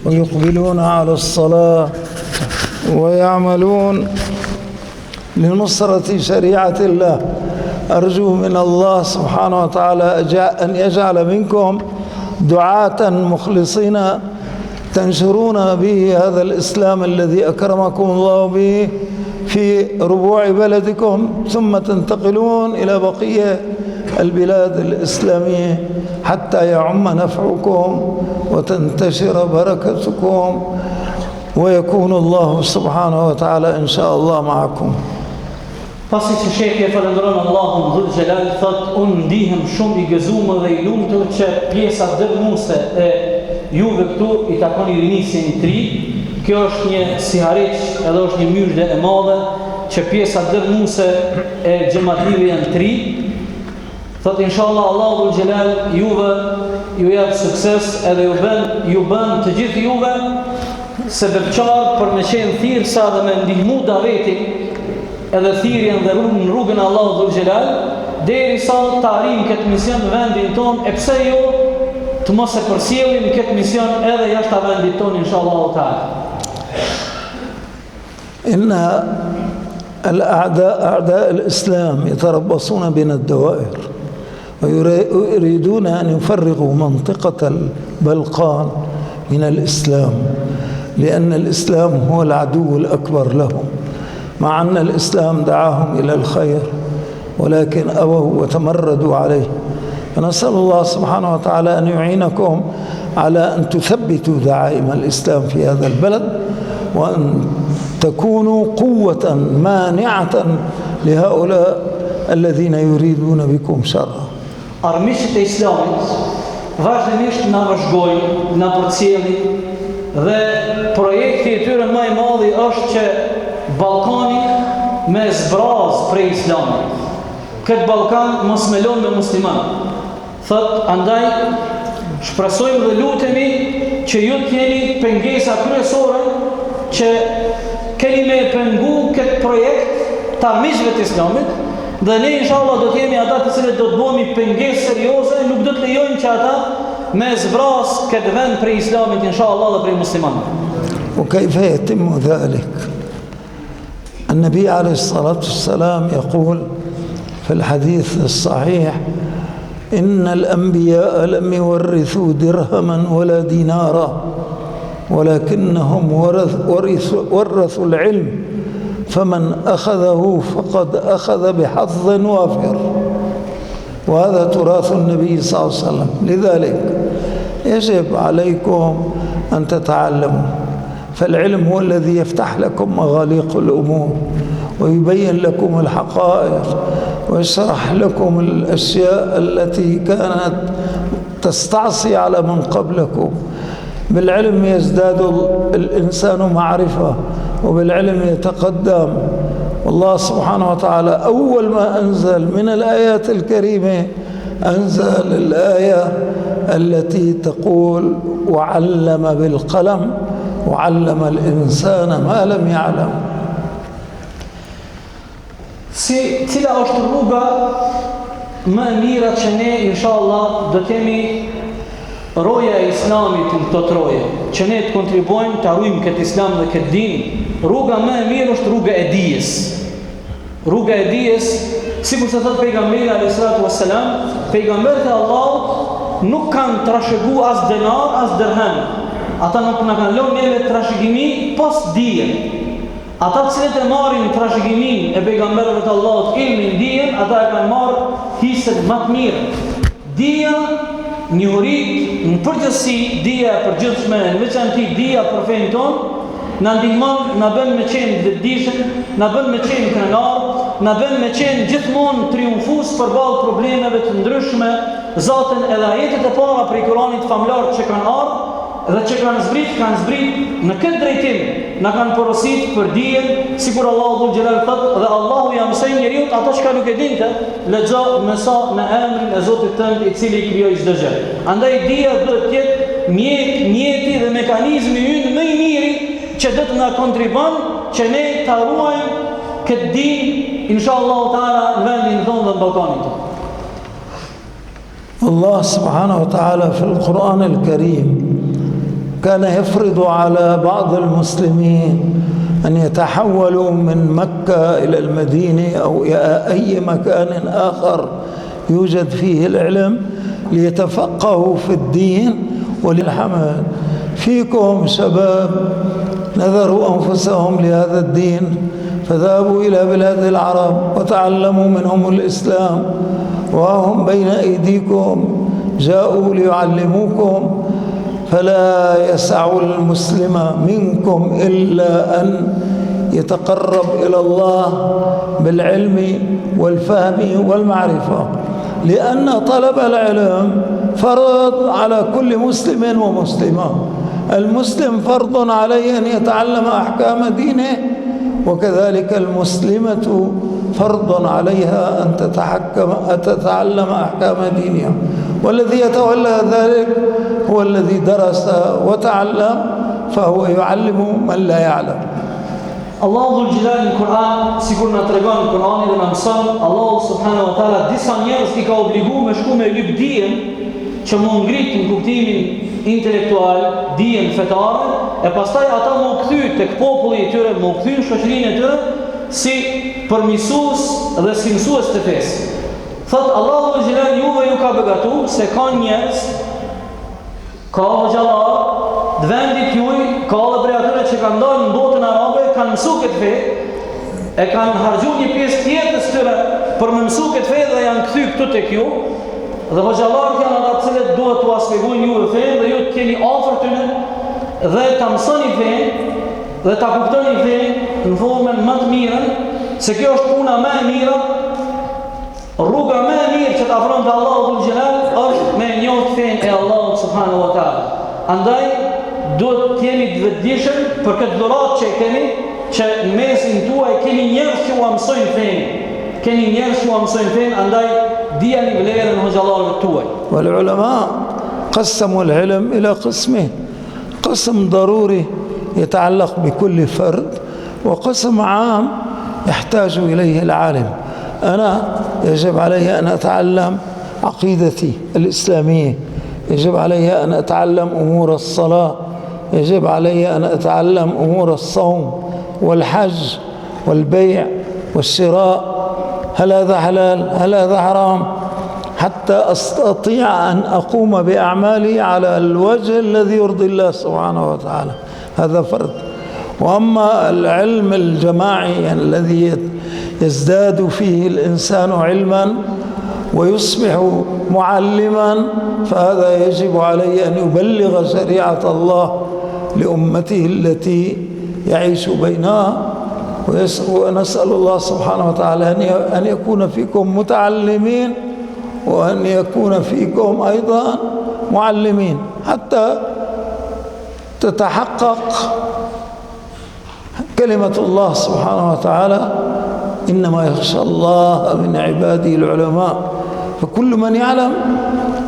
ويقبلون على الصلاة ويعملون لنصرة شريعة الله. أرجو من الله سبحانه وتعالى أن يجعل منكم دعاة مخلصين تنشرون به هذا الإسلام الذي أكرمكم الله به في ربوع بلدكم، ثم تنتقلون إلى بقية البلاد الإسلامية حتى يعم نفعكم وتنتشر بركتكم ويكون الله سبحانه وتعالى إن شاء الله معكم. Pasi që shekje falëndron Allahun Dhul Xhelal, thot unë ndihem shumë I gëzuar dhe I lumtur që pjesa dërmuese e juve këtu I takoni rinisjen I tri. Kjo është një sihareq edhe është një myrde e madhe që pjesa dërmuese e xhamatlive janë tri. Thot inshallah Allahu Dhul Xhelal juve ju jap sukses edhe ju bën të gjithë juve sebebçar për me qenë thirrsa dhe me ndihmu davetin edhe thirrjen dhe rrugën e Allahut Dhul Xhelal derisa të arrijmë këtë mision në vendin tonë, e pse jo të mos e përsjellim këtë mision edhe jashtë vendit tonë inshallah taala. إن أعداء الإسلام يتربصون بنا الدوائر ويريدون أن يفرغوا منطقة البلقان من الإسلام، لأن الإسلام هو العدو الأكبر لهم، مع أن الإسلام دعاهم إلى الخير ولكن أبوا وتمردوا عليه. فنسأل الله سبحانه وتعالى أن يعينكم على أن تثبتوا دعائم الإسلام في هذا البلد وأن تكونوا قوة مانعة لهؤلاء الذين يريدون بكم شرا. Armiqët e Islamit vazhdimisht na vëzhgojnë, na përcjellin dhe projekti I tyre më I madh është që Ballkani me zbraz prej Islamit. Këtë Ballkan mos me lon me musliman. Thot andaj shpresojmë dhe lutemi që ju të jeni pengesa kryesore që keni me pengu këtë projekt të armiqëve të Islamit. Dhe ne inshallah do të jemi ata të cilët do të bëhemi pengesë serioze, nuk do të lejojmë që ata me zbras këtë vend prej Islamit inshallah dhe prej muslimanëve. وكيف يتم ذلك؟ النبي عليه الصلاة والسلام يقول في الحديث الصحيح: إن الأنبياء لم يورثوا درهما ولا دينارا ولكنهم ورثوا العلم، فمن أخذه فقد أخذ بحظ وافر. وهذا تراث النبي صلى الله عليه وسلم. لذلك يجب عليكم أن تتعلموا، فالعلم هو الذي يفتح لكم مغاليق الأمور ويبين لكم الحقائق ويشرح لكم الأشياء التي كانت تستعصي على من قبلكم. بالعلم يزداد الإنسان معرفة وبالعلم يتقدم. والله سبحانه وتعالى أول ما أنزل من الآيات الكريمة أنزل الآية التي تقول: وعلم بالقلم وعلم الإنسان ما لم يعلم. Cila është rruga më e mira që ne inshallah do të jemi roja e Islamit në këto troje, që ne të kontribuojmë të arrujmë këtë Islam dhe këtë din. Rruga më e mirë është rruga e dijes. Rruga e dijes, sikur se thot pejgamberi alayhis salatu wassalam, pejgamberët e Allahut nuk kanë trashëgu as denar as dirham. Ata nuk na kanë lënë neve trashëgimi pas dijen. Ata cilët e marrin trashëgimin e pejgamberëve të Allahut, ilmin, dijen, ata e kanë marrë hisën më të mirë. Dija, njohurit, në përgjithësi, dija e përgjithshme, në veçanti dija për fenë tonë, na ndihmon, na bën me qenë vetëdijshëm, na bën me qenë krenar, na bën me qenë gjithmonë triumfues përballë problemeve të ndryshme. Zotën edhe ajetet e para prej Kuranit famlar që kanë ardhur dhe që kanë zbrit në këtë drejtim, na kanë porosit për dijen, sikur Allahu Dhul Xhelal thot, dhe Allahu ja mëson njeriu ato që nuk e dinte, lexo mëso në emrin e Zotit tënd I cili krijoi çdo gjë. Andaj dija do të jetë mjeti dhe mekanizmi ynë më I miri që do të na kontribon që ne ta ruajmë këtë din inshallah taala në vendin tonë dhe në Ballkanin tonë. Allah subhanahu wa ta'ala في القرآن الكريم كان يفرض على بعض المسلمين أن يتحولوا من مكة إلى المدينة أو إلى أي مكان آخر يوجد فيه العلم ليتفقهوا في الدين وللحمد. فيكم شباب نذروا أنفسهم لهذا الدين فذهبوا إلى بلاد العرب وتعلموا منهم الإسلام، وهم بين أيديكم جاءوا ليعلموكم. فلا يسع المسلم منكم إلا أن يتقرب إلى الله بالعلم والفهم والمعرفة، لأن طلب العلم فرض على كل مسلم ومسلمة. المسلم فرض عليه أن يتعلم أحكام دينه، وكذلك المسلمة فرض عليها أن تتعلم أحكام دينها، والذي يتولى ذلك هو الذي درس وتعلم فهو يعلم من لا يعلم. Allahu dhul gjelal në Kur'an, sikur në të regon në Kur'ani dhe në mësën, Allahu subhanahu wa ta'ala disa njerëz i ka obligu me shku me lyp dijen që mu ngrit në kuptimin intelektual, dijen fetare, e pastaj ata mu këthy të populli e tyre, mu këthy në shoqërinë e tyre si përmisues dhe si mësues të fesë. Thot Allahu dhul gjelal juve ju ka begatu se ka njerëz, ka hoxhallar, të vendit juj, ka dhe prej atyre që kanë dalë në botën arabe, kanë mësu këtë fe, e kanë hargju një pjesë tjetës tyre për më mësu këtë fe dhe janë këthy këtu të kjo, dhe hoxhallarët janë ata cilët duhet të aspegujnë juve fe dhe ju të keni afër tyne dhe të mësoni fe dhe të kuptoni fe në formën më të mirën, se kjo është puna më e mira, rruga më e mirë që të afron të Allahu dhul gjelal është me njohë fen e Allahu subhanahu wa ta'ala. Andaj duhet të jemi të vetëdijshëm për këtë dhurat që kemi, që në mesin tuaj keni njerëz që u mësojnë fen, andaj dijani vlerën e hoxhallarëve tuaj. والعلماء قسموا العلم إلى قسمين: قسم ضروري يتعلق بكل فرد، وقسم عام يحتاج إليه العالم. أنا يجب علي أن أتعلم عقيدتي الإسلامية، يجب علي أن أتعلم أمور الصلاة، يجب علي أن أتعلم أمور الصوم والحج والبيع والشراء، هل هذا حلال؟ هل هذا حرام؟ حتى أستطيع أن أقوم بأعمالي على الوجه الذي يرضي الله سبحانه وتعالى. هذا فرد. وأما العلم الجماعي الذي يزداد فيه الإنسان علما ويصبح معلما، فهذا يجب عليه أن يبلغ شريعة الله لأمته التي يعيش بينها. ونسأل الله سبحانه وتعالى أن يكون فيكم متعلمين، وأن يكون فيكم أيضا معلمين، حتى تتحقق كلمة الله سبحانه وتعالى: إنما يخشى الله من عباده العلماء. فكل من يعلم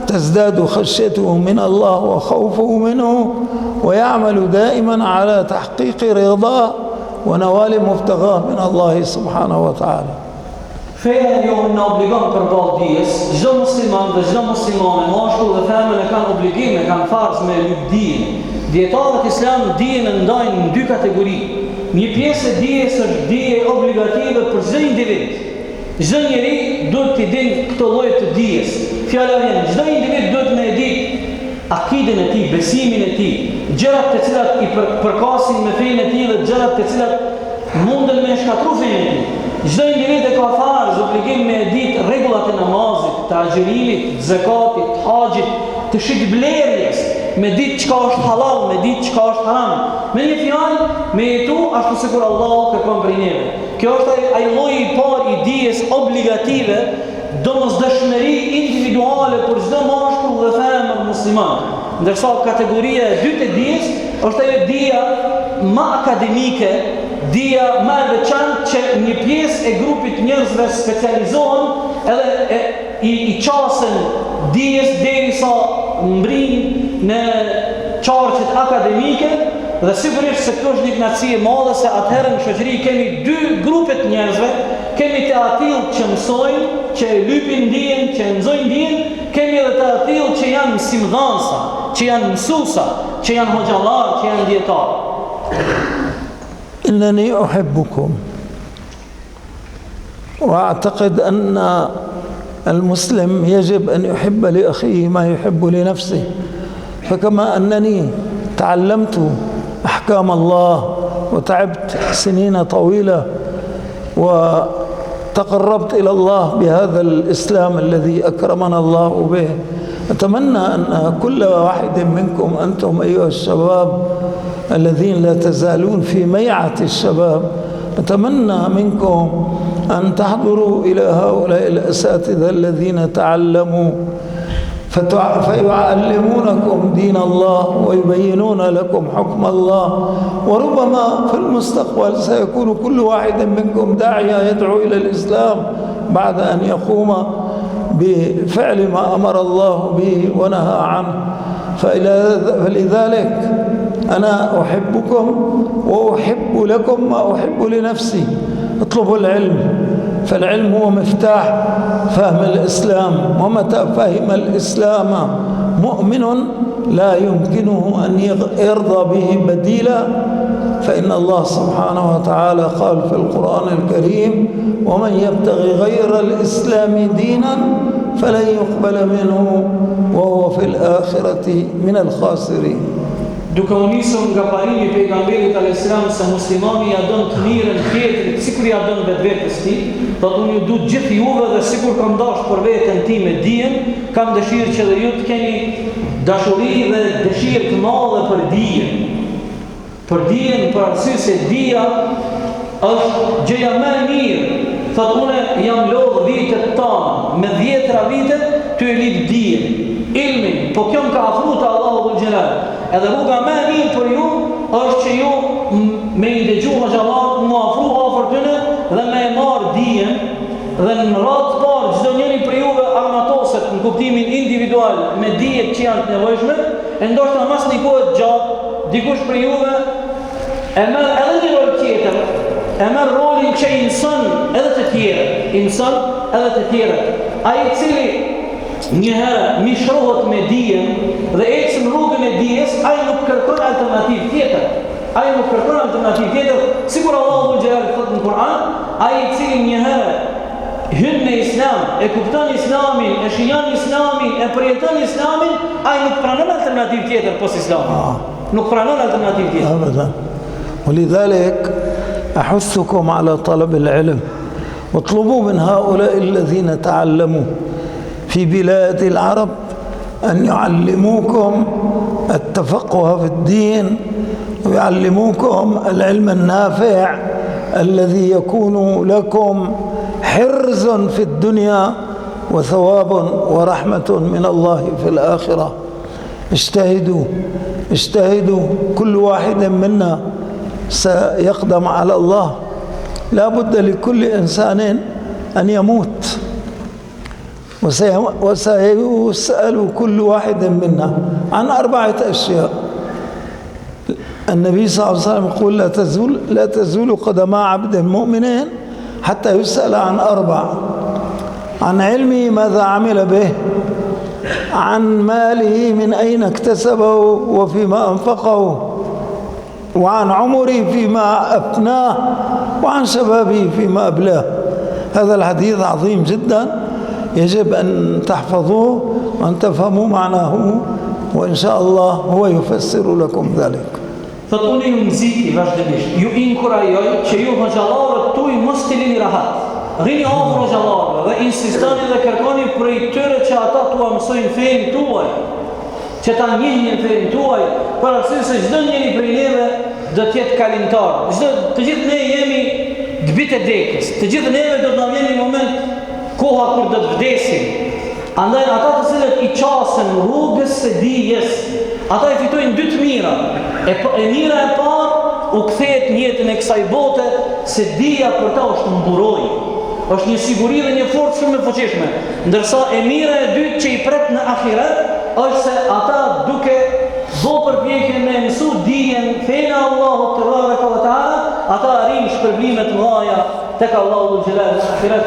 تزداد خشيته من الله وخوفه منه، ويعمل دائما على تحقيق رضاه ونوال مبتغاه من الله سبحانه وتعالى. Feja jonë në obligon për balë dijes, çdo musliman dhe çdo muslimane, mashkull dhe femër e kanë obligim, e kanë farz me lyp dijen. Dietarët islam dijen e ndajnë në dy kategori. Një pjesë e dijes është dije obligative për çdo individ. Çdo njeri duhet të dinë këto lloj të dijes. Fjala vjen, çdo individ duhet me ditë akiden e tij, besimin e tij, gjërat të cilat i përkasin me fenë e tij dhe gjërat të cilat mundën me shkatru fenë e tij. Çdo individ e ka farz obligim me ditë rregullat e namazit, të agjerimit, të zakatit, të haxhit, të shitblerjes, me ditë çka është halal, me ditë çka është haram. Me një fjalë, me jetu ashtu sikur Allahu kërkon prej neve. Kjo është ai lloji i parë i dijes obligative, domosdoshmëri individuale për çdo mashkull dhe femër musliman. Ndërsa kategoria e dytë e dijes është ajo dija më akademike, dija më e veçantë që një pjesë e grupit njerëzve specializohen edhe i qasen dijes derisa mbrin në qarqet akademike, dhe sigurisht se kjo është një knatësi e madhe se atëherë në shoqëri kemi dy grupet njerëzve, kemi të atill që mësojnë, që lypin dijen, që nxojnë dijen, kemi edhe të atill që janë mësimdhansa, që janë mësuesa, që janë hoxhallar, që janë dietar. إنني أحبكم وأعتقد أن المسلم يجب أن يحب لأخيه ما يحب لنفسه، فكما أنني تعلمت أحكام الله وتعبت سنين طويلة وتقربت إلى الله بهذا الإسلام الذي أكرمنا الله به، أتمنى أن كل واحد منكم أنتم أيها الشباب الذين لا تزالون في ميعة الشباب، أتمنى منكم أن تحضروا إلى هؤلاء الأساتذة الذين تعلموا فيعلمونكم دين الله ويبينون لكم حكم الله، وربما في المستقبل سيكون كل واحد منكم داعية يدعو إلى الإسلام بعد أن يقوم بفعل ما أمر الله به ونهى عنه. فلذلك أنا أحبكم وأحب لكم ما أحب لنفسي. اطلبوا العلم، فالعلم هو مفتاح فهم الإسلام، ومتى فهم الإسلام مؤمن لا يمكنه أن يرضى به بديلا، فإن الله سبحانه وتعالى قال في القرآن الكريم: ومن يبتغي غير الإسلام دينا فلن يقبل منه وهو في الآخرة من الخاسرين. Duke u nisur nga parimi i pejgamberit alayhis salam se muslimani ja don të mirën tjetrit, sikur ja don vetvetes tij, thotë unë ju du gjithë juve dhe sikur kam dashur për veten time dijen, kam dëshirë që dhe ju të keni dashuri dhe dëshirë të madhe për dijen. Për dijen, për arsye se dija është gjëja më e mirë. Thotë unë jam lodh vitet tona, me 10 vite ty e lip dijen, ilmin, po kjo më ka afruar te Allahu dhul Jalal. Edhe rruga më e mirë për ju është që ju me i dëgju hoxhallar mu afru afër tyne dhe me e marr dijen, dhe në radhë të parë çdo njeri për juve armatoset në kuptimin individual me dijet që janë të nevojshme, e ndoshta mas një kohë gjatë dikush për juve e merr edhe një rol tjetër, e merr rolin që inson edhe të tjerë, ai i cili njëherë mishrohet me dijen dhe ecë në rrugën e dijes, ai nuk kërkon alternativë tjetër. Sigur Allahu xhallahu thot në Kur'an, ai i cili njëherë hyn në Islam, e kupton Islamin, e shijon Islamin, e përjeton Islamin, ai nuk pranon alternativë tjetër pos Islamit. Nuk pranon alternativë tjetër. أبدا. ولذلك أحثكم على طلب العلم، واطلبوا من هؤلاء الذين تعلموا في بلاد العرب أن يعلموكم التفقه في الدين، ويعلموكم العلم النافع الذي يكون لكم حرز في الدنيا وثواب ورحمة من الله في الآخرة. اجتهدوا، كل واحد منا سيقدم على الله، لا بد لكل إنسان أن يموت، وسيسأل كل واحد منا عن 4 أشياء. النبي صلى الله عليه وسلم يقول لا تزول قدما عبد مؤمن حتى يسأل عن 4: عن علمه ماذا عمل به، عن ماله من أين اكتسبه وفيما أنفقه، وعن عمره فيما أفناه، وعن شبابه فيما أبلاه. هذا الحديث عظيم جدا، يجب أن تحفظوه وأن تفهموا معناه، وإن شاء الله هو يفسر لكم ذلك. Thot unë ju nxiti vazhdimisht, ju inkurajoj që ju hoxhallarët tuaj mos të lini rahat. Rini afër hoxhallarëve dhe insistoni dhe kërkoni prej tyre që ata t'ua mësojnë fenë tuaj, që ta njihin fenë tuaj, për arsye se çdo njeri prej neve do të jetë kalimtar. Të gjithë ne jemi dbitë dekës. Të gjithë neve do të na vjen një moment koha kur do të vdesim. Andaj ata të cilët i qasen rrugës së dijes, ata e fitojnë 2 të mira. E mira e parë u kthehet në jetën e kësaj bote se dija për ta është mburojë. Është një siguri dhe një forcë shumë e fuqishme. Ndërsa e mira e dytë që i pret në ahiret është se ata duke bo përpjekje me mësu dijen fenë Allahu te baraka ve taala, ata arrin shpërblime të mëdha tek Allahu xhelal në ahiret.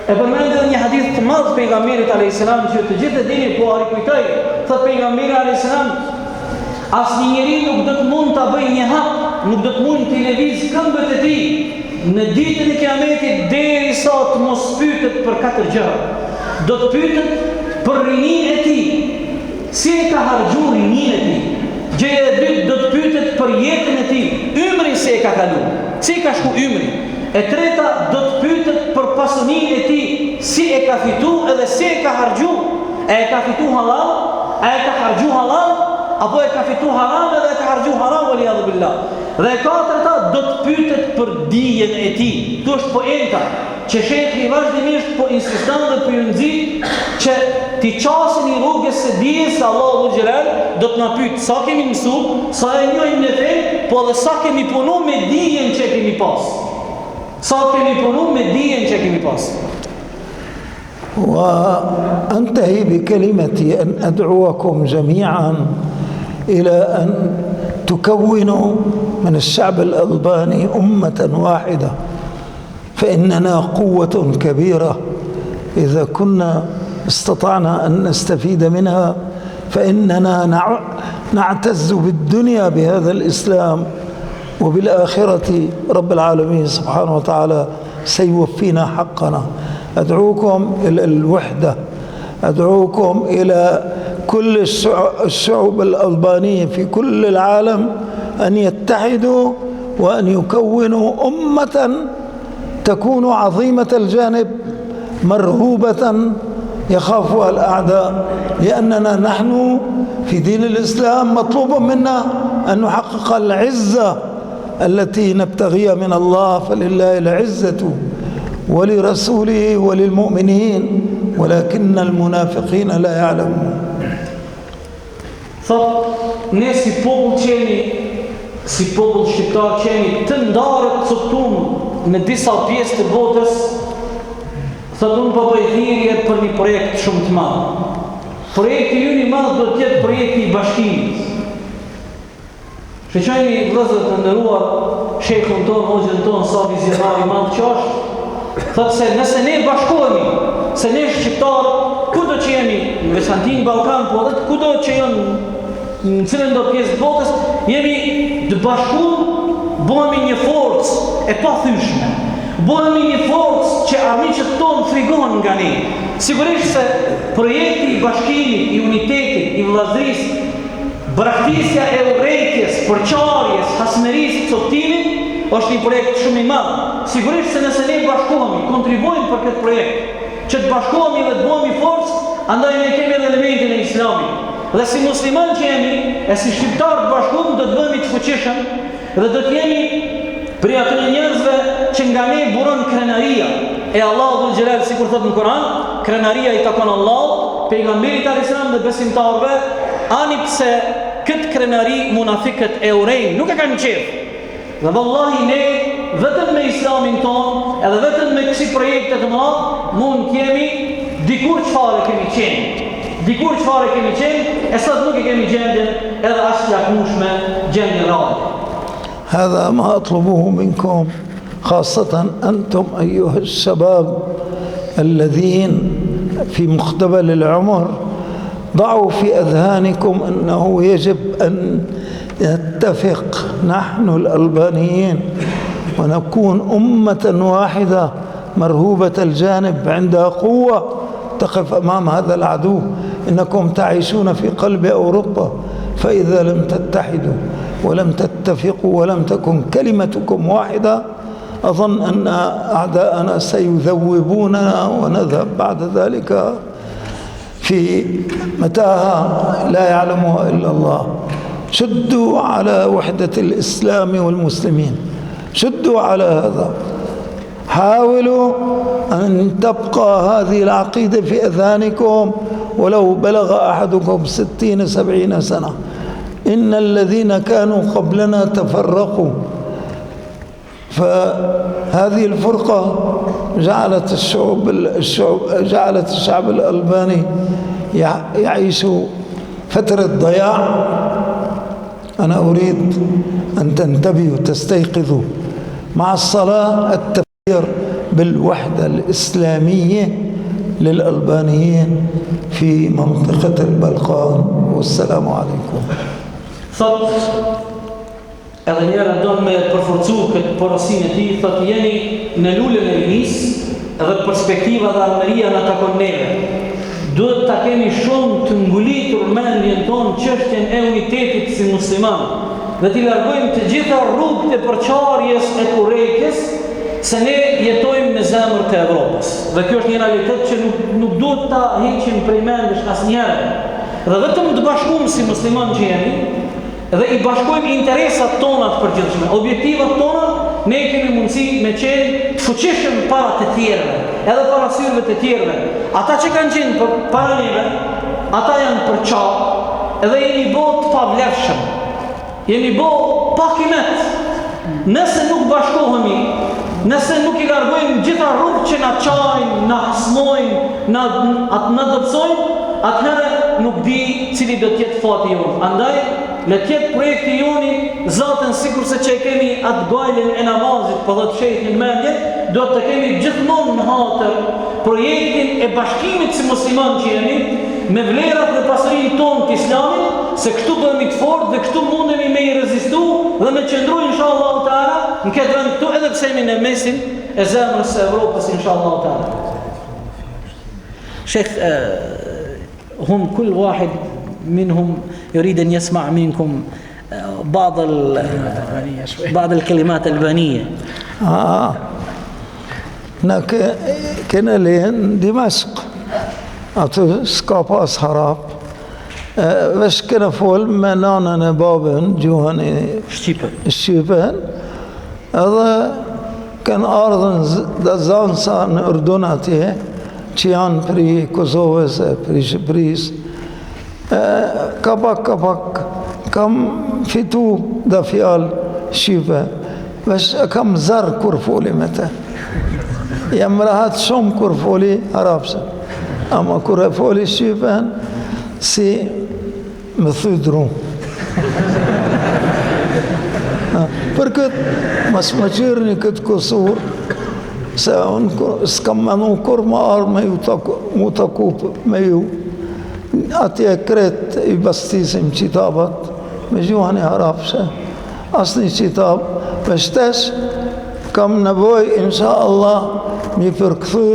E përmendë një hadith të madh pejgamberit alayhis salam që të gjithë e dini, po ai kujtoi, thot pejgamberi alayhis salam: Asnjë njeri nuk do të mund ta bëjë një hap, nuk do të mund të lëviz këmbët e tij në ditën e Kiametit derisa të mos pyetet për 4 gjëra. Do të pyetet për rininë e tij, si e ka harxhuar rininë e tij. Gjëja e dytë, do të pyetet për jetën e tij, ymrin si e ka kaluar, si ka shku ymri. E treta, do të pyetet për pasurinë e tij, si e ka fituar edhe si e ka harxhuar. A e ka fituar halal? A e ka harxhuar halal? Apo e ka fituar haram edhe e ka harxhuar haram, waliyadhu billah. Dhe e katërta, do të pyetet për dijen e tij. Kto është poenta që shehi vazhdimisht po insiston dhe po ju nxit që ti qasin i rrugës së dijes se Allahu xhelal do të na pyet sa kemi mësuar, sa e njohim në fe, po edhe sa kemi punuar me dijen që kemi pas. Sa kemi punuar me dijen që kemi pas. وأنتهي بكلمتي أن أدعوكم جميعا إلى أن تكونوا من الشعب الألباني أمة واحدة، فإننا قوة كبيرة إذا كنا استطعنا أن نستفيد منها، فإننا نعتز بالدنيا بهذا الإسلام، وبالآخرة رب العالمين سبحانه وتعالى سيوفينا حقنا. أدعوكم إلى الوحدة، أدعوكم إلى كل الشعوب الألبانية في كل العالم أن يتحدوا وأن يكونوا أمة تكون عظيمة الجانب مرهوبة يخافها الأعداء، لأننا نحن في دين الإسلام مطلوب منا أن نحقق العزة التي نبتغيها من الله، فلله العزة ولرسوله وللمؤمنين ولكن المنافقين لا يعلمون. Thot, ne si popull shqiptar qeni të ndarët coptum në disa pjesë të botës, thot unë po bëj thirrje për një projekt shumë të madh. Projekti ynë i madh do të jetë projekti i bashkimit. Shëqojni vëllezër të nderuar, shehun ton, hoxhën ton, sa vizionar i madh që është, thot se nëse ne bashkohemi, se ne shqiptar, kudo që jemi, në veçantin Ballkan, po edhe kudo që janë në cilën do pjesë të botës, jemi të bashkuar, bëhemi një forcë e pathyeshme. Bëhemi një forcë që armiqët tonë frikojnë nga ne. Sigurisht se projekti i bashkimit, i unitetit, i vëllazërisë, braktisja e urrejtjes, përçarjes, hasmerisë, coptimit, është një projekt shumë i madh. Sigurisht se nëse ne bashkohemi, kontribuojmë për këtë projekt, që të bashkohemi dhe të bëhemi forcë, andaj ne kemi edhe elementin e Islamit. Dhe si musliman që jemi, e si shqiptar të bashkuar, do të bëhemi të fuqishëm dhe do të jemi prej atyre njerëzve që nga ne buron krenaria. E Allahu dhul xhelal, sikur thot në Kur'an, krenaria i takon Allahut, pejgamberit alayhis salam dhe besimtarëve, ani pse këtë krenari munafikët e urejnë, nuk e kanë qef. Dhe vallahi ne vetëm me islamin ton, edhe vetëm me kësi projekte të mëdha, mund kemi dikur çfarë kemi qenë. Dikur çfarë kemi qenë, e sot nuk e kemi gjendjen edhe as të lakmueshme gjendjen reale. هذا ما أطلبه منكم، خاصة أنتم أيها الشباب الذين في مقتبل العمر، ضعوا في أذهانكم أنه يجب أن نتفق نحن الألبانيين ونكون أمة واحدة مرهوبة الجانب عندها قوة تقف أمام هذا العدو. إنكم تعيشون في قلب أوروبا، فإذا لم تتحدوا ولم تتفقوا ولم تكن كلمتكم واحدة، أظن أن أعداءنا سيذوبوننا ونذهب بعد ذلك في متاهة لا يعلمها إلا الله. شدوا على وحدة الإسلام والمسلمين، شدوا على هذا، حاولوا أن تبقى هذه العقيدة في أذهانكم ولو بلغ أحدكم 60-70 سنة. إن الذين كانوا قبلنا تفرقوا، فهذه الفرقة جعلت الشعب الألباني يعيش فترة ضياع. أنا أريد أن تنتبهوا تستيقظوا مع الصلاة التفكير بالوحدة الإسلامية للألبانيين في منطقة البلقان. والسلام عليكم. thot edhe njëra don me përforcu këtë porosin e tij, thot jeni në lulën e rinisë edhe perspektiva dhe armëria në takon neve. Duhet ta kemi shumë të ngulitur mendjen tonë çështjen e unitetit si musliman dhe t'i largojmë të gjitha rrugët e përçarjes e kurrejtjes se ne jetojmë në zemër të Evropës. Dhe kjo është një realitet që nuk duhet ta heqim prej mendjes asnjëherë. Dhe vetëm të bashkuam si musliman që jemi dhe i bashkojmë interesat tona të përgjithshme, objektivat tona, ne kemi mundësi me qenë të fuqishëm para të tjerëve, edhe para syrëve të tjerëve. Ata që kanë qenë para neve, ata janë përçarë, edhe jemi bo të pavlefshëm, jemi bo pakimet. Nëse nuk bashkohemi, nëse nuk i largojmë gjitha rrugë që na çajnë, na hasmojnë, na dobësojnë, atëherë nuk di cili do të jetë fati jonë. Andaj le të jetë projekti joni zatën sikurse që e kemi atë gajlin e namazit për dhe të shejtin mendje, do të kemi gjithmonë në hatër projektin e bashkimit si musliman që jemi me vlerat dhe pasurinë tonë të islamit, se kështu bëhemi të fortë dhe kështu mundemi me i rezistu dhe me qëndru inshallah taala në këtë vend këtu, edhe pse jemi në mesin e zemrës së Evropës inshallah taala. Sheikh, هم كل واحد منهم يريد أن يسمع منكم بعض الكلمات الألبانية. كنا لين دمشق أتو سكاباس حراب بس كنا فول منانا نبابن جوهاني الشيبان هذا كان أرض دزانسان أردناتي që janë për i Kosovës, për i Shqipëris, kapak kam fitu dhe fjalë Shqipe, vesh kam zarë kur foli me te. Jam rahat shumë kur foli arabse, ama kur e foli Shqipen, si më thydru. Për këtë, mas më qërë një këtë kusur, se unë s'kam menu kur më arë me mu taku me ju. Atje kret i bastisim qitabat me gjuhën e arabshe. Asni qitab, për shtesh kam nevoj, insha Allah, mi përkthy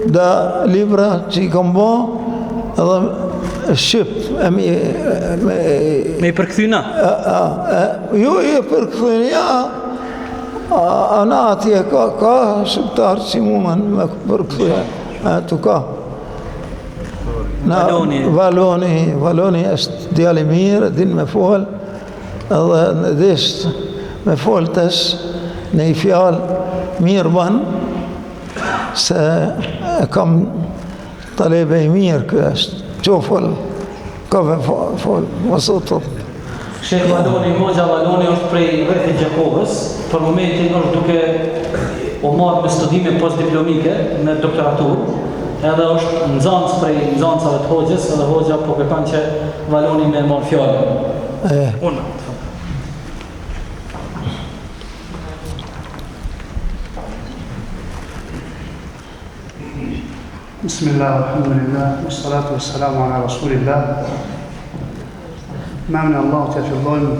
dhe libra që i kam bo, edhe Shqip, me i përkthyna? Ju i përkthyna, ja, ana atje ka shqiptarë që mundën me përkthyja, tu ka. Valoni është djali mirë, din me fol, edhe në disht me fol tesh në i fjalë mirë banë, se kam talebe i mirë kë është, që fol, ka me fol, mësotëm. Shekë Valoni, Hoxha Valoni është prej rrethit Gjakovës, për momentin është duke u marrë me studime postdiplomike në doktoraturë, edhe është nxënës prej nxënësave të Hoxhës, edhe Hoxha po kërkan që Valoni me marrë fjalën. Unë. Bismillah, alhamdulillah, wassalatu wassalamu ala rasulillah. Me emrin e Allahut ja fillojmë,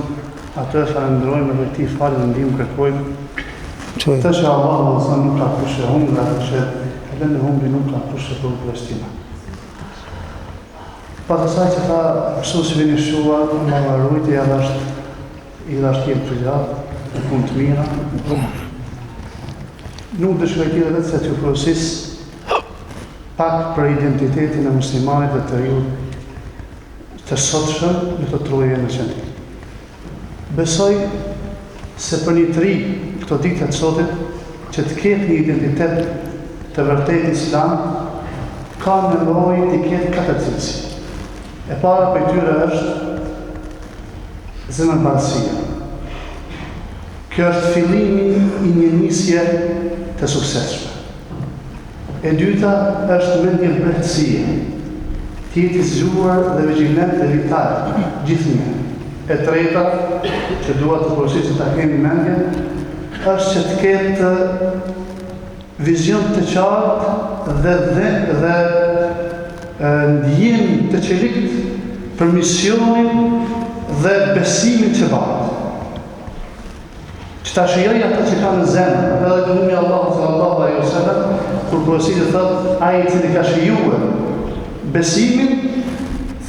atë falënderojmë dhe ti falë dhe ndihmë kërkojmë. Të që Allah nuk ka kushe humbë, dhe që edhe në humbi nuk ka kushe për Palestina. Pas asaj që ta mësuesve në shua, më varujtë i dhe është jetë të gjatë, në punë të mira. Nuk dëshkoj t'i dhe vetë se t'ju prosis pak për identitetin e muslimanit dhe të riu të sotshëm në të trojeve në qendrim. Besoj se për një tri këto ditë të sotit që të ketë një identitet të vërtet islam, ka nevojë të ketë katër cilësi. E para për tyre është zemërbarësia. Kjo është fillimi i një nisje të suksesshme. E dyta është mendje mbretësie, të jetë i zgjuar dhe vigjilent dhe vital, gjithnjë. E treta, që dua të porositë që ta kemi mendje, është që të ketë vizion të qartë dhe ndjim të qelikt për misionin dhe besimin që bëhet. Që ta shijoj ata që ka në zemër, edhe dërgumi Allahu sallallahu alaihi wasallam, kur profetia thotë ai i cili ka shijuar besimin,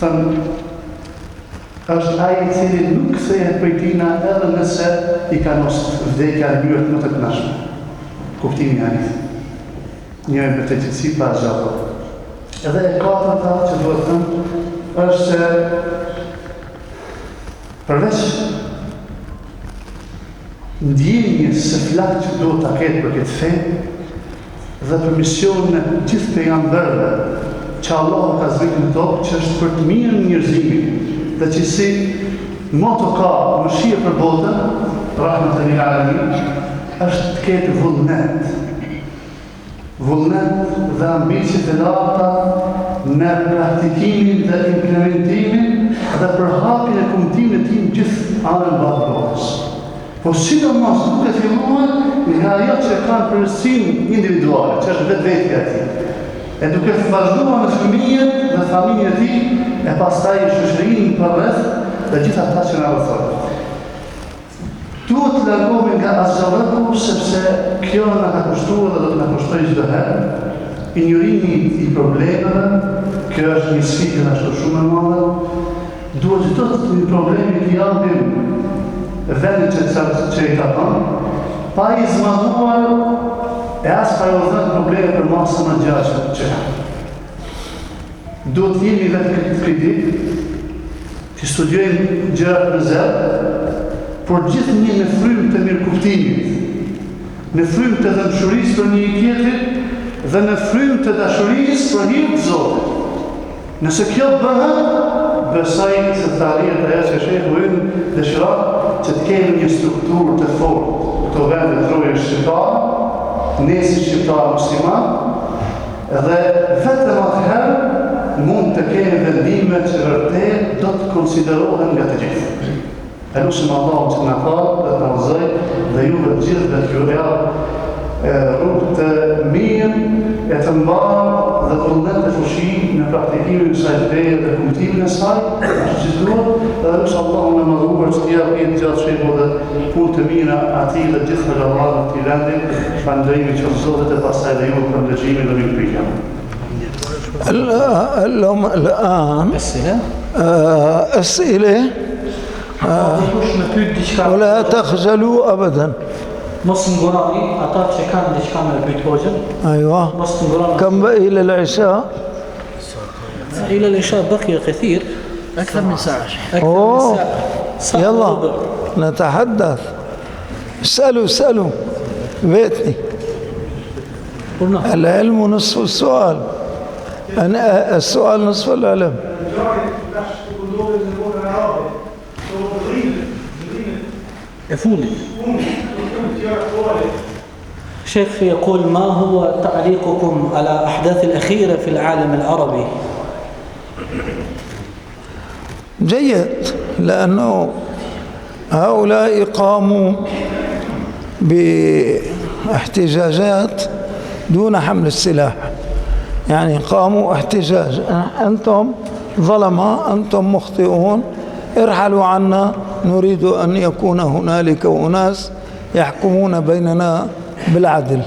thënë është ai i cili nuk kthehet prej tina edhe nëse i ka nos vdekja në mënyrë më të kënaqshme. Kuptimi i hadith. Një e përtëqësi pa zhapo. Edhe e katërta që duhet thënë është se përveç ndjenjes se flak që duhet ta ketë për këtë fe dhe për misionin e gjithë pejgamberëve që Allah ka zbritur në tokë, që është për të mirën e njerëzimit dhe që si moto ka mëshirë për botën, rahmatan lil alamin, është të ketë vullnet dhe ambicje të larta në praktikimin dhe implementimin dhe përhapjen e kumtimit të tim gjithë anën botës. Po sidomos duke filluar nga ajo që kanë përgjegjësinë individuale, që është vetvetja e tij. E duke vazhduar në fëmijën dhe familjen e tij, e pastaj shoqërinë përreth dhe gjithë ata që na rrethojnë. Duhet të largohemi nga azhallëku, sepse kjo na ka kushtuar dhe do të na kushtojë çdo herë. Injorimi i problemeve, kjo është një sfidë ashtu shumë e madhe. Duhet çdo të problemi të japim vendit që i takon, pa i zmadhuar e as pa i udhënë probleme për masën më gjashtë që ka. Duhet të jemi vetë kritik, të studiojmë gjërat në zero, por gjithnjë në frymë të mirëkuptimit, në frymë të dëmshurisë për një tjetrit dhe në frymë të dashurisë për hir të Zotit. Nëse kjo bëhet, besoj se të arrihet ajo që shehu ynë dëshiron që të kemi një strukturë të fortë këto vende të roje shqiptarë, ne si shqiptarë musliman, dhe vetëm atëherë mund të kemi vendime që vërtet do të konsiderohen nga të gjithë. E lusim Allahun që na falë dhe të udhëzoj dhe juve të gjithë dhe t'ju japë rrugë të mirë, e të mbarë dhe vullnet të fuqi në praktikimin e kësaj feje dhe kuptimin e saj, ashtu që duhet, dhe lusim Allahun në madhruar që t'japë jetë gjatë shehu dhe punë të mira atij dhe gjithë xhallarët të vendit, shpandrimi që Zotit e pastaj dhe ju për ndëgjimin dhe mirëpritjen. الآن أسئلة ولا تخجلوا أبدا. أيوة. كم بقي إلى العشاء؟ إلى العشاء بقي كثير، أكثر من ساعة. أوه. يلا نتحدث. اسألوا بيتني. العلم نصف السؤال، السؤال نصف العلم. شيخ يقول ما هو تعليقكم على الأحداث الأخيرة في العالم العربي؟ جيد، لأنه هؤلاء قاموا باحتجاجات دون حمل السلاح، يعني قاموا احتجاج، أنتم ظلمة، أنتم مخطئون، ارحلوا عنا، نريد أن يكون هنالك أناس يحكمون بيننا بالعدل.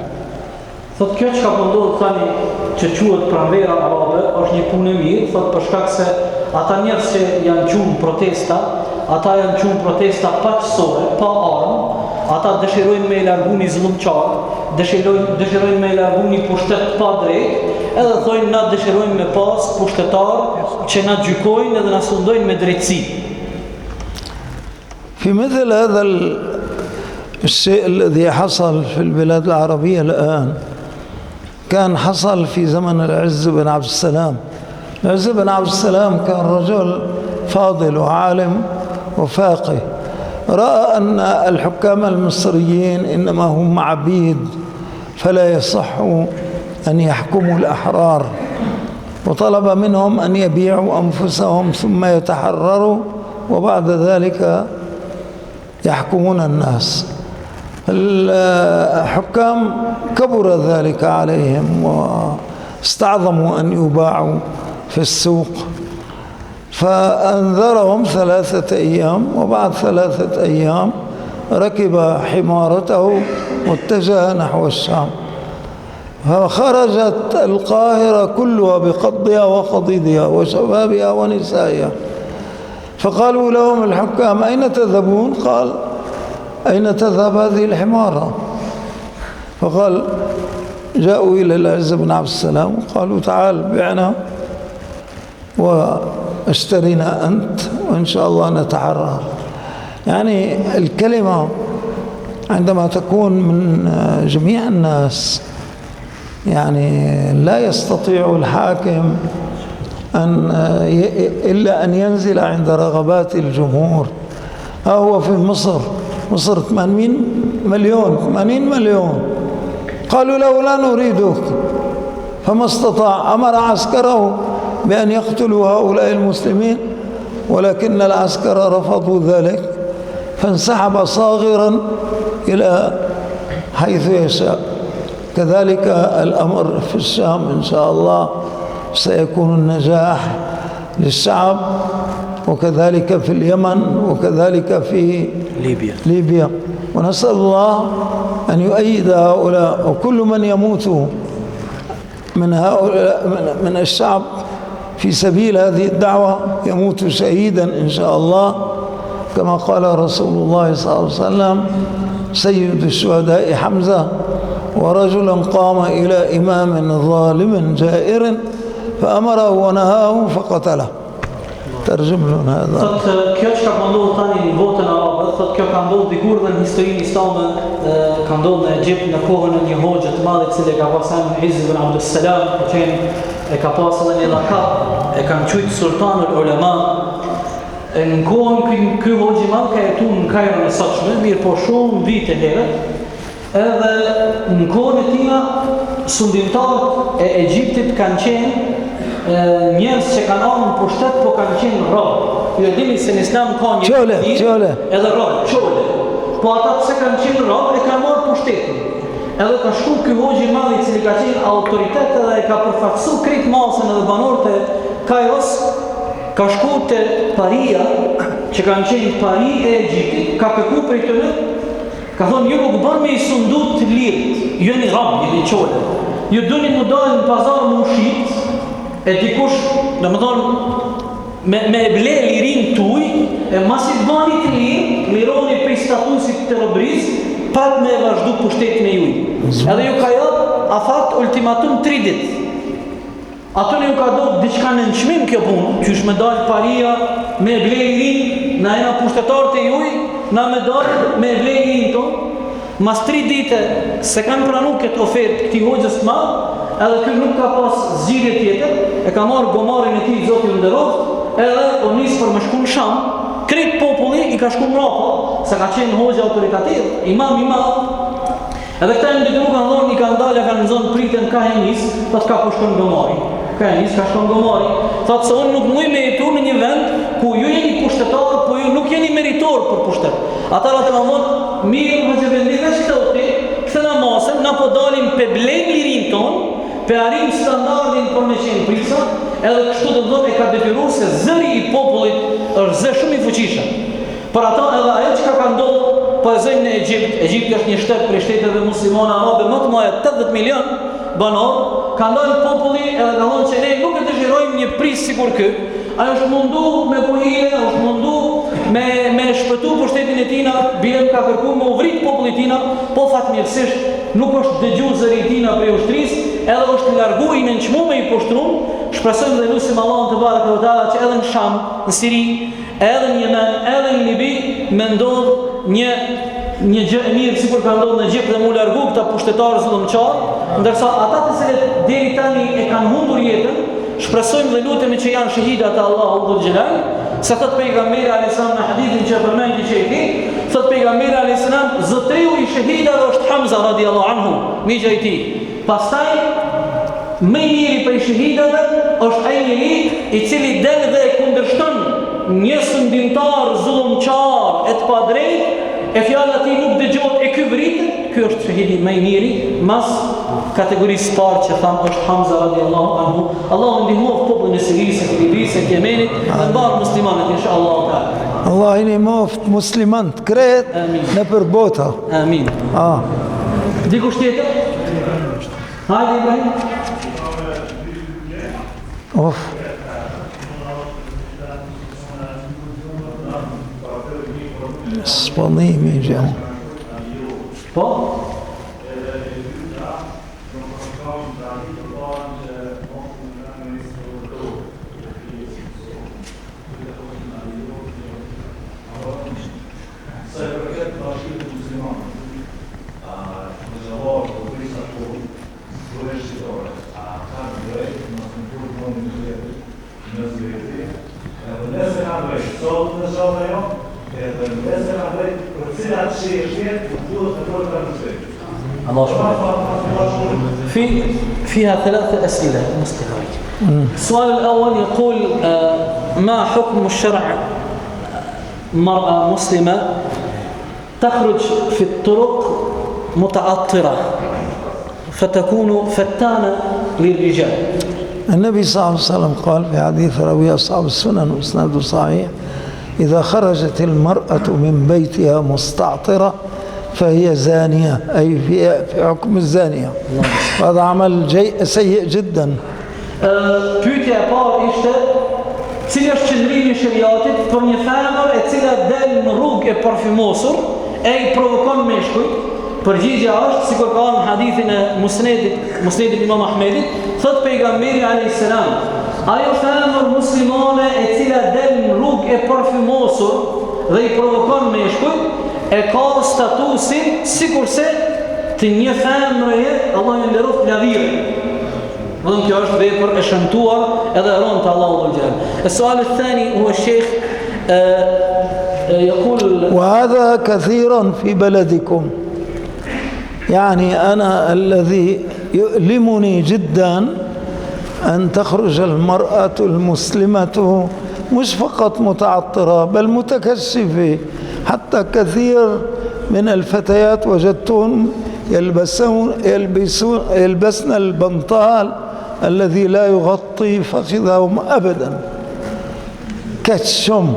Thot kjo që ka pëndodhë tani që quhet pranvera arabe është një punë e mirë, thot për shkak se ata njerëz që janë qunë protesta, ata janë qunë protesta pa qësore, pa armë, ata dëshirojnë me largu një zullumçar, dëshirojnë me largu një pushtet pa drejt, edhe thojnë na dëshirojnë me pas pushtetar që na gjykojnë edhe na sundojnë me drejtësi. في مثل هذا الشيء الذي حصل في البلاد العربية الآن كان حصل في زمن العز بن عبد السلام. العز بن عبد السلام كان رجل فاضل وعالم وفاقه، رأى أن الحكام المصريين إنما هم عبيد فلا يصح أن يحكموا الأحرار، وطلب منهم أن يبيعوا أنفسهم ثم يتحرروا وبعد ذلك يحكمون الناس. الحكام كبر ذلك عليهم واستعظموا أن يباعوا في السوق، فأنذرهم 3 أيام، وبعد 3 أيام ركب حمارته واتجه نحو الشام، فخرجت القاهرة كلها بقضها وقضيضها وشبابها ونسائها، فقالوا لهم الحكام: أين تذهبون؟ قال: أين تذهب هذه الحمارة؟ فقال: جاءوا إلى العز بن عبد السلام وقالوا: تعال بعنا واشترينا أنت وإن شاء الله نتحرر. يعني الكلمة عندما تكون من جميع الناس، يعني لا يستطيع الحاكم إلا أن ينزل عند رغبات الجمهور. هو في مصر 80 مليون قالوا له: لا نريدك، فما استطاع، أمر عسكره بأن يقتلوا هؤلاء المسلمين، ولكن العسكر رفضوا ذلك، فانسحب صاغرا إلى حيث يشاء. كذلك الأمر في الشام إن شاء الله سيكون النجاح للشعب، وكذلك في اليمن، وكذلك في ليبيا. ونسأل الله أن يؤيد هؤلاء، وكل من يموت من هؤلاء من الشعب في سبيل هذه الدعوة يموت شهيدا إن شاء الله، كما قال رسول الله صلى الله عليه وسلم: سيد الشهداء حمزة، ورجلا قام إلى إمام ظالم جائر فأمره ونهاه فقتله. ترجم لنا هذا. Thotë kjo çka ka ndodhur tani në botën arabe, thotë kjo ka ndodhur dikur dhe në historinë islame, ka ndodhur në Egjipt në kohën e një hoxhe të madh i cili ka pasur Izz ibn Abd al-Salam, që e ka pasur edhe një lakap, e kanë quajtur sultanul ulama. Në kohën ky hoxhi i madh ka jetuar në Kairo në sotshme, mirë po shumë vite herët. Edhe në kohën e tina sundimtarët e Egjiptit kanë qenë njerëz që kanë ardhur në pushtet, po kanë qenë robë. Ju e dini se në Islam ka një çole edhe robë, çole. Po ata pse kanë qenë robë e kanë marrë pushtetin. Edhe ka shkuar ky hoxhi i madh i cili ka qenë autoritet edhe e ka përfaqësuar krejt masën edhe banorët e Kairos, ka shkuar te paria që kanë qenë pari e Egjiptit, ka kërkuar prej tyre, ka thonë: ju nuk bën me i sundu të lirit, ju jeni robë, jeni çole. Ju doni të dalë në pazar më ushit, e dikush, në më thonë, me ble lirin tuj, e masit bani të lironi prej statusit të robëris, pat me vazhdu pushtetin e juj. Edhe ju ka jodh, afat ultimatum 3 dit. Ato ju ka do diçka në nëshmim kjo punë, që është me dalë paria, me ble lirin, na ena pushtetarët e juj, na me dalë me ble lirin tonë. Mas 3 dite se kanë pranu këtë ofertë këti hoxhës të madh, edhe ky nuk ka pas zgjidhje tjetër, e ka marrë gomarin e tij Zoti i nderoft, edhe u nis për me shku në Sham. Krejt populli i ka shku mrapa, se ka qenë hoxha autoritativ, imam i madh. Edhe këta në ditë nuk kanë thonë, i kanë dalë, kanë zonë pritën ka henis, thotë ka pushkon gomari. Ka henis, ka shkon gomari. Thotë se unë nuk muj me jetu në një vend ku ju jeni pushtetar, po ju nuk jeni meritor për pushtet. Ata ratë më thonë: mirë më që vendime që të uti, këtë në masën, na po dalim pe blejm lirin tonë, pe arim standardin për me qenë prisa, edhe kështu të dhëmë e ka detyruar se zëri i popullit është zë shumë i fuqishëm. Për ata edhe ajo që ka ndodhur, po e zëjmë në Egjipt. Egjipti është një shtet për shteteve muslimane arabe më të mëdha, 80 milion banor, ka ndodhur populli edhe ka thonë që ne nuk e dëshirojmë një pris sikur ky. Ajo është mundu me buhile, është mundu me shpëtu pushtetin e tina, bile ka kërku me uvrit popullit tina, po fatmirësisht nuk është dëgju zëri tina prej ushtrisë, edhe është largu i nënçmu me i poshtrum. Shpresojmë dhe lusim Allahun te bareke ve teala që edhe në Sham, në Siri, edhe në Yemen, edhe në Libi, me ndodh një gjë e mirë sikur ka ndodhur në Egjipt dhe mu largu këta pushtetarë zullumçar, ndërsa ata të cilët deri tani e kanë humbur jetën, shpresojmë dhe lutemi që janë shahidat e Allahut dhul xhelal, se thot pejgamberi alayhis salam në hadithin që përmendi që i di, thot pejgamberi alayhis salam, zotriu i shahidave është Hamza radiallahu anhu, migja i tij. Pastaj më i miri prej shahidave është ai njeri i cili del dhe e kundërshton një sundimtar zullumçar e të padrejt, e fjala ti nuk dëgjohet, e ky vritet, ky ky është shahidi më i miri, mas kategorisë parë që thamë është Hamza radiallahu anhu. Allahu ndihmoft popullin e Sirisë, e Libisë, e Yemenit, dhe mbar muslimanët inshallah taala. Allah i ndihmoft muslimanët krejt në për bota. Amin. Dikush tjetër? Hajde Ibrahim. Spanimi gjë. Po? فيها 3 أسئلة مستهلك. السؤال الأول يقول ما حكم الشرع مرأة مسلمة تخرج في الطرق متعطرة فتكون فتانة للرجال؟ النبي صلى الله عليه وسلم قال في حديث رواه أصحاب السنن وإسناده صحيح: إذا خرجت المرأة من بيتها مستعطرة فهي زانية، أي في حكم الزانية. وهذا عمل سيء جدا. Pyetja e parë ishte cili është qëndrimi i shariatit për një femër e cila del në rrugë e parfymosur e i provokon meshkujt. Përgjigjja është, sikur ka në hadithin e Musnedit Imam Ahmedit, thot pejgamberi alayhis salam, ajo femër muslimane e cila del në rrugë e parfymosur dhe i provokon meshkujt e ka statusin sikurse të një femreje, Allah i nderoft, lavire. Vëllën kjo është vepër e shëmtuar edhe e rënë të Allahu dhul jalal. السؤال الثاني هو الشيخ يقول وهذا كثيرا في بلدكم. يعني أنا الذي يؤلمني جدا أن تخرج المرأة المسلمة مش فقط متعطرة بل متكشفة. حتى كثير من الفتيات وجدتهم يلبسن البنطال الذي لا يغطي فخذهم أبدا. كتشم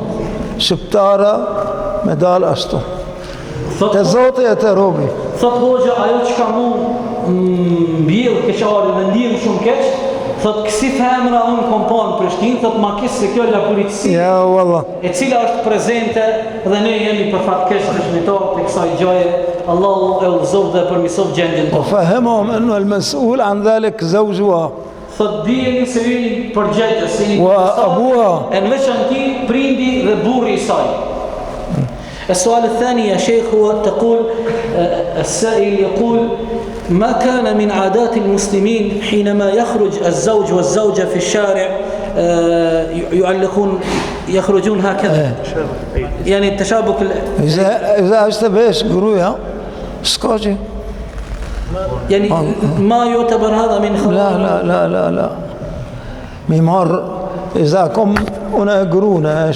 شبتارة مدال أشتو تزوطي أتروبي. Thot hoxha, ajo që ka mu mbjellë keqari dhe ndjerë shumë keq, thot kësi femra unë kom pa në Prishtinë, thot ma kisë se kjo la policia Ja, wallah. e cila është prezente dhe ne jemi për fat keq dëshmitar të kësaj gjaje. Allahu e udhëzov dhe përmirësov gjendjen tonë. وفهمهم أنه المسؤول عن ذلك زوجها Thot dijeni se jeni përgjegjës, jeni وأبوها. në veçanti prindi dhe burri i saj. السؤال الثاني يا شيخ هو تقول السائل يقول ما كان من عادات المسلمين حينما يخرج الزوج والزوجة في الشارع يخرجون هكذا يعني التشابك إذا اشتبهش قرويها سكوجي يعني ما يعتبر هذا من خلق لا لا لا لا لا ميمار إذا كم أنا قرونا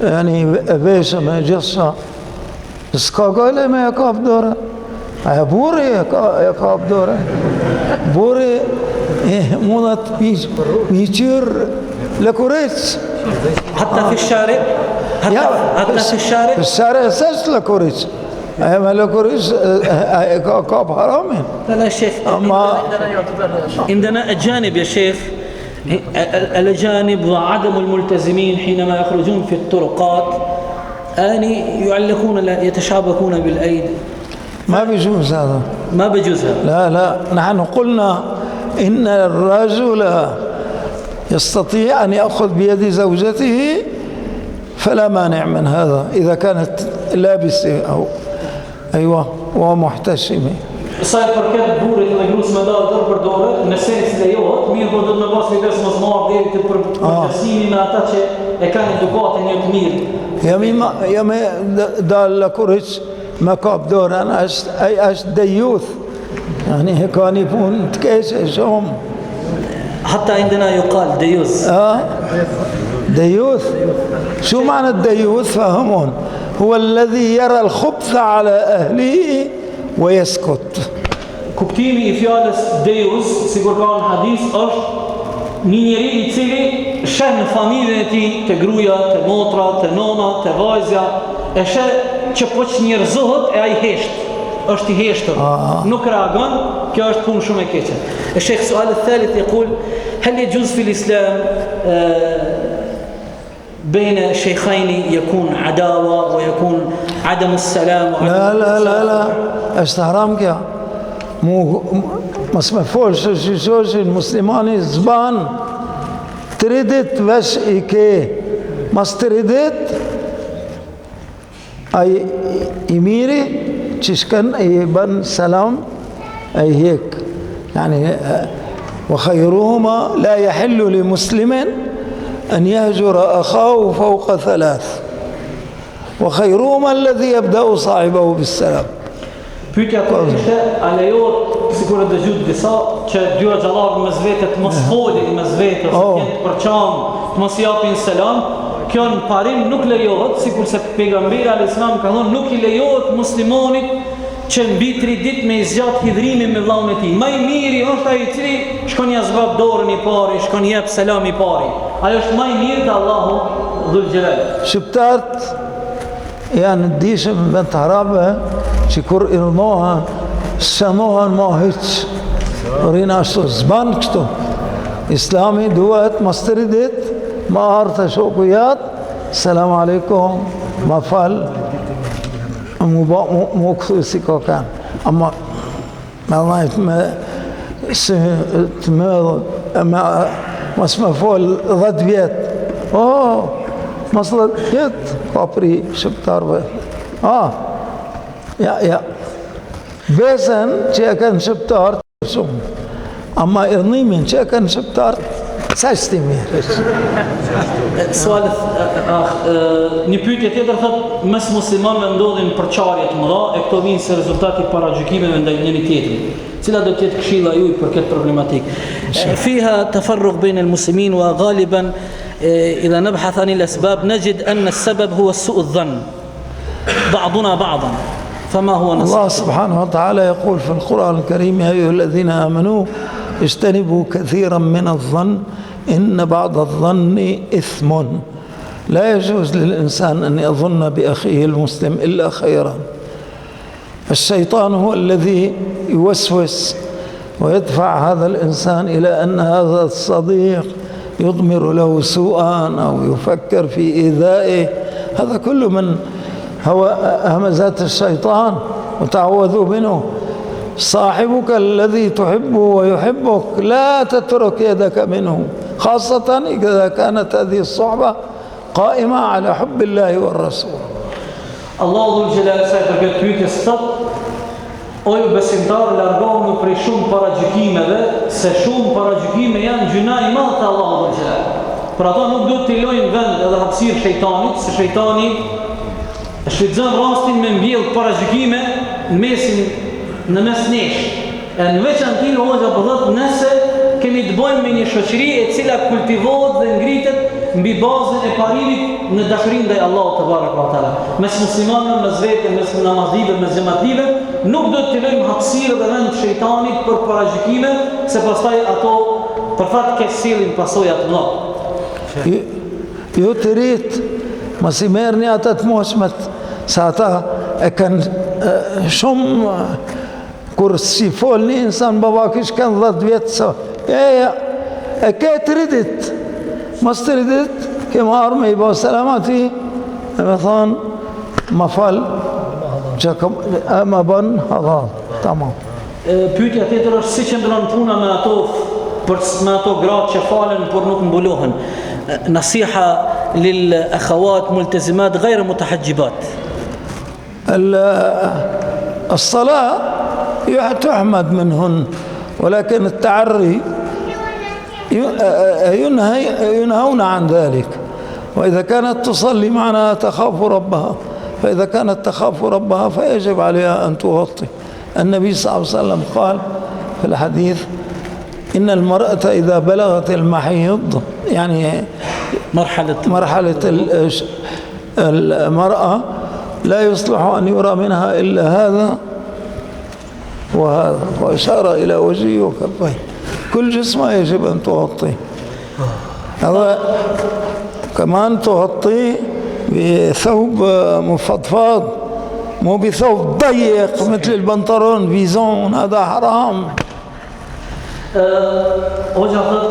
يعني بيشة ما جسا سكاقاله ما يقاب دوره بوري يقاب دوره بوري مونت ميشير لكوريتس حتى في الشارع حتى في الشارع في الشارع أساس لكوريتس ما لكوريتس يقاب حرامي لا شيخ عندنا أجانب يا شيخ الأجانب وعدم الملتزمين حينما يخرجون في الطرقات يعني يعلقون يتشابكون بالأيدي. ما بيجوز هذا. ما بيجوز هذا. لا لا، نحن قلنا إن الرجل يستطيع أن يأخذ بيد زوجته فلا مانع من هذا إذا كانت لابسة أو أيوة ومحتشمة. Sa i përket burrit dhe gruas me dalë dorë për dorë, në sens lejohet, mirë po do të më pas kujdes mos marr deri te përgjithësimi me ata që e kanë edukatën një të mirë. Jam dal kurriç me kap dorën është dejjuth. يعني كان يكون تكيشهم حتى عندنا يقال ديوث. ديوث. شو معنى الديوث؟ فهمون هو الذي يرى الخبث على أهله ويسكت. Kuptimi I fjalës Deus, sikur ka në hadith, është një njeri I cili sheh në familjen e tij, te gruaja, te motra, te nona, te vajzja, e sheh që po që njerëzohet e ai hesht, është I heshtër, nuk reagon, kjo është punë shumë e keqe. الشيخ سؤال الثالث يقول هل يجوز في الإسلام بين الشيخين يكون عداوة ويكون عدم السلام لا لا لا لا është haram kjo. Mos më folsh që shoshin muslimani zban 3 ditë vesh I ke, mas 3 ditë ai I miri që shkën I ban salam ai hek يعني وخيرهما لا يحل لمسلم أن يهجر أخاه فوق 3 وخيرهما الذي يبدأ صاحبه بالسلام. Pyetja kur ishte, a lejohet sikur e dëgjoj disa që dy xhallar mes vetë të mos folin mes vetes, të jenë përçam, të mos japin selam, kjo në parim nuk lejohet, sikur se pejgamberi alayhis salam ka thonë nuk I lejohet muslimanit që mbi 3 ditë me zgjat hidhrimin me vllahun e tij. Më I miri është ai I cili shkon ja zgjat dorën I pari, shkon jep selam I pari. Ai është më I miri te Allahu dhul jalal. Shqiptarët janë dishëm me të arabe që kur I rënohen shënohen ma hyq rina ashtu zban kështu. Islami duhet mas 3 ditë ma artë shoku jatë selam aleikum ma fal mu këthu si ka kanë amma me dhajt me si të mëdhë mas me fol 10 vjetë mas 10 vjetë ka pri shqiptarve ja besen që e kanë shqiptarë shumë amma irnimin që e kanë shqiptarë sa është I mirë. Një pyetje tjetër thot mes muslimanëve ndodhin përçarje të mëdha e këto vinë si rezultati I paragjykimeve ndaj njëri tjetrit. Cila do të jetë këshilla juaj për këtë problematikë? فيها تفرق بين المسلمين وغالبا إذا نبحث عن الأسباب نجد أن السبب هو سوء الظن بعضنا بعضا فما هو نصيحة الله سبحانه وتعالى يقول في القرآن الكريم يا أيها الذين آمنوا اجتنبوا كثيرا من الظن إن بعض الظن إثم لا يجوز للإنسان أن يظن بأخيه المسلم إلا خيرا. الشيطان هو الذي يوسوس ويدفع هذا الإنسان إلى أن هذا الصديق يضمر له سوءا أو يفكر في إيذائه. هذا كله من همزات الشيطان وتعوذوا منه. صاحبك الذي تحبه ويحبك لا تترك يدك منه خاصة إذا كانت هذه الصحبة قائمة على حب الله والرسول. الله ذو الجلال sa I përket pyetjes sot, o ju besimtarë largohuni prej shumë paragjykimeve, se shumë paragjykime janë gjuna I madh te Allahu ذو الجلال. Për ata nuk duhet të lojnë vend edhe hapësirë shejtanit, se shejtani shfrytëzon rastin me mbjell paragjykime në mes nesh. Në veçantë hoxha po thotë nëse kemi të bëjmë me një shoqëri e cila kultivohet dhe ngritet mbi bazën e parimit në dashurinë ndaj Allahut te baraka ve teala. Mes muslimanëve, mes vetë, mes namazlive, mes xhamatlive, nuk do të lëjmë hapësirë dhe vend shejtanit për paragjykime, se pastaj ato për fat keq sillin pasojë të mëdha. Ju të rit, mos I merrni ata të moshmet, sa ata e kanë shumë kur si folni insan baba kish kanë 10 vjetë sa e ke 3 ditë mas 3 ditë ke marrë me I ba selamati e me thonë ma fal që ma bën hadal tamam. Pyetja tjetër është si qëndron puna me ato gratë që falen por nuk mbulohen. نصيحة للأخوات ملتزمات غير متحجبات. الصلاة تحمد منهن ولكن التعري ينهون عن ذلك. وإذا كانت تصلي معنا تخاف ربها فإذا كانت تخاف ربها فيجب عليها أن تغطي. النبي صلى الله عليه وسلم قال في الحديث إن المرأة إذا بلغت المحيض يعني مرحلة المرأة لا يصلح أن يرى منها إلا هذا وهذا وأشار إلى وجهه وكفيه كل جسمه يجب أن تغطيه هذا كمان تغطيه بثوب مفضفاض مو بثوب ضيق مثل البنطلون فيزون هذا حرام Hoxha thot,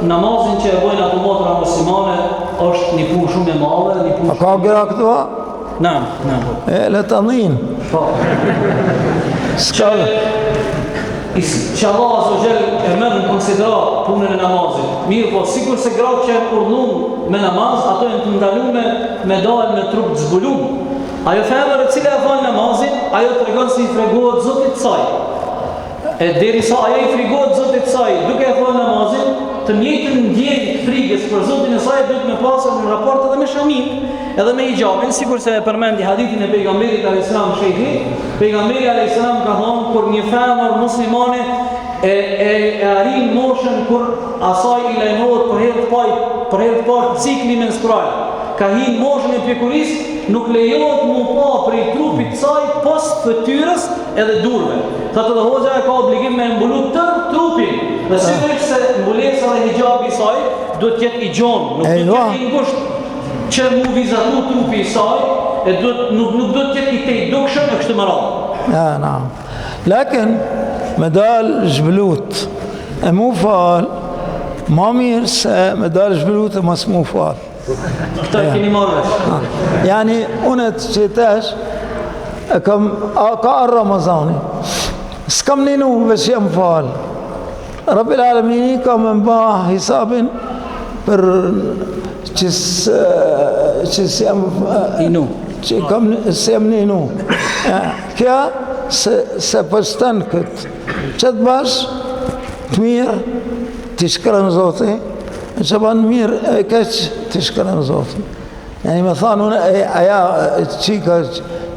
namazin që e bojnë ato motra muslimane është një punë shumë e madhe, një punë. A ka gjëra këtu? Naam. Le të ndhin. Po. Ska. Që Allah Azza wa Jall e merr në konsiderat punën e namazit. Mirë, po sikur se gratë që janë urdhnuar me namaz, ato janë të ndaluar me dalë me trup të zbuluar. Ajo femër e cila e fal namazin, ajo tregon se i fregohet Zotit të saj. E derisa ajo i frigohet Zotit të saj, duke e fal namazin, të njëjtën ndjenjë frikës për Zotin e saj duhet me pasur në raport edhe me shamin, edhe me hijabin, sikur se e përmendi hadithin e pejgamberit alayhis salam shehi. Pejgamberi alayhis salam ka thonë kur një femër muslimane e arrin moshën kur asaj i lajmërohet për herë të parë cikli menstrual. Ka hin moshën e pjekurisë, nuk lejohet mu pa prej trupit të saj post fytyrës edhe durve. Thatë dhe hoxha e ka obligim me mbulu tërë trupin. Dhe sigurisht se mbulesa dhe hijabi i saj duhet jetë i gjonë, nuk duhet jetë i ngushtë që mu vizatu trupi i saj, e nuk duhet jetë i te i dukshëm e kështë më radhë. نعم لكن مدال جبلوت مو فال ما ميرس مدال جبلوت مس مو فال Këta keni marrë. يعني أنا تشتاش كم قار رمضاني سكم نينو بس ينفال رب العالمين كم با حساب بر چس Inu. كم سيمنينو كيا سبستان كت شد باش تمير تشكرن زوتي شبان مير كش تشكرن زوتي يعني مثلا ايا تشيكا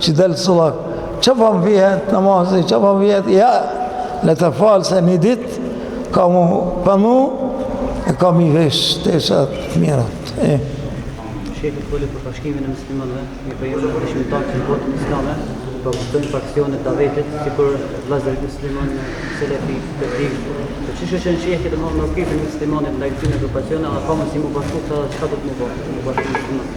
تشدل صلاك شفهم فيها نمازي شفهم فيها يا لتفال سندت كمو فيش تيشات ميرات ايه Shekët folë për bashkimin e muslimanëve, i përjashtë dëshmitarët në botën islame, për kuptojnë fraksionet davetit, sikur vëllezërit musliman, selefi, tebligh. Për çështje që shehjet e në rrugën e muslimanit ndaj këtyre grupacione, apo mos i më bashku sa çka do të më bëj, më bashku muslimanët.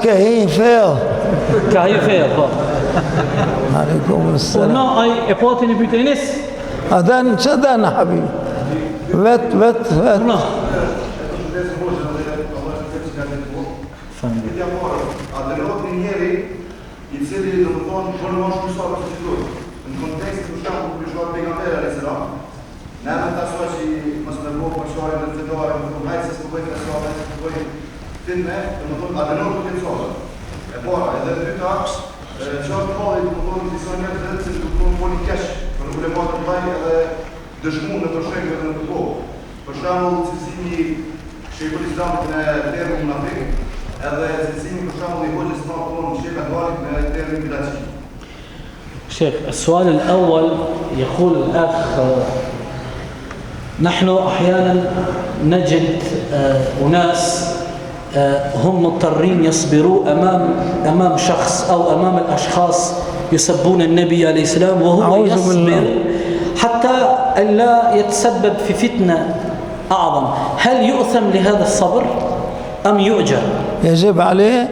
كهين فيل Ka hi fejë, po. عليكم Po السلام na ai e pati në pyetjenis. أذن شدن حبيبي vet Na. A dënohet një njeri i cili do të thonë por më shumë sa të fillojë. Në kontekst të shkakut për shkak të pejgamberit alayhis salam. Ne ata thoshin që mos më bëu për shkak të fitore, më thonë hajde të bëjmë sa të bëjmë filme, do të thonë a dënohet të thonë. E para, edhe dyta, çfarë kohë do të thonë disa njerëz që do të thonë poni kesh për problemat të mëdha edhe dëshmuar në përshëngje në të kohë. Për shembull, cilësimi Sheikhul Islamit në termin munafik, edhe cilësimi për shembull i hoxhës tonë në Sheikhul Islamit në termin bidaci. شيخ السؤال الأول يقول الأخ نحن أحيانا نجد أناس هم مضطرين يصبروا أمام شخص أو أمام الأشخاص يسبون النبي عليه السلام وهو يصبر حتى لا يتسبب في فتنة أعظم. هل يؤثم لهذا الصبر أم يؤجر؟ يجب عليه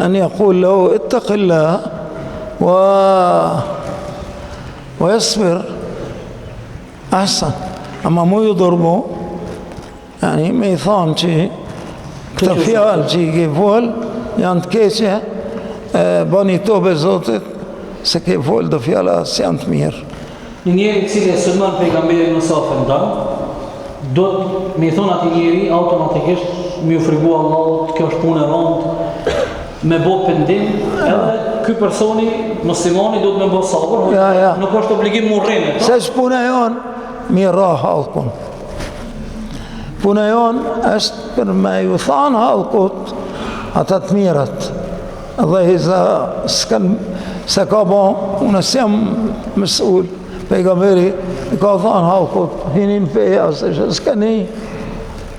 أن يقول له اتق الله ويصبر أحسن أما مو يضربه يعني ما يثان شيء كتفيال شيء كيفول يعني كيسه باني توبة زوتت سكيفول دفيالا سيانت مير Një njeri i cili e sulmon pejgamberin Musa do të më thon atë njeri automatikisht më u frigu Allahut, kjo është punë e rëndë, me bë pendim, edhe ky personi muslimani do të më bëj sabër, nuk është obligim mu rrinë. Sesh puna jon mirë halkun. Puna jon është për me ju thanë halkut ata të mirat. Dhe iza se ka bon, unë s'jam mësul, pejgamberi ka thanë halkut, hinin feja, se s'kani.